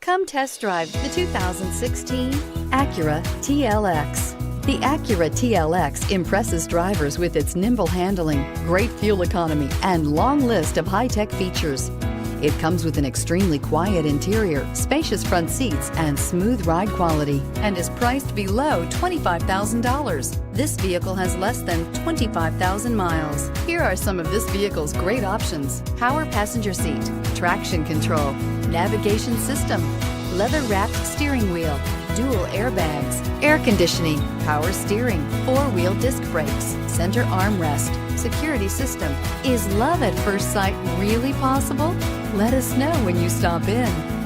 Come test drive the 2016 Acura TLX. The Acura TLX impresses drivers with its nimble handling, great fuel economy, and long list of high-tech features. It comes with an extremely quiet interior, spacious front seats, and smooth ride quality, and is priced below $25,000. This vehicle has less than 25,000 miles. Here are some of this vehicle's great options: power passenger seat, traction control, navigation system, leather-wrapped steering wheel, dual airbags, air conditioning, power steering, four-wheel disc brakes, center armrest, security system. Is love at first sight really possible? Let us know when you stop in.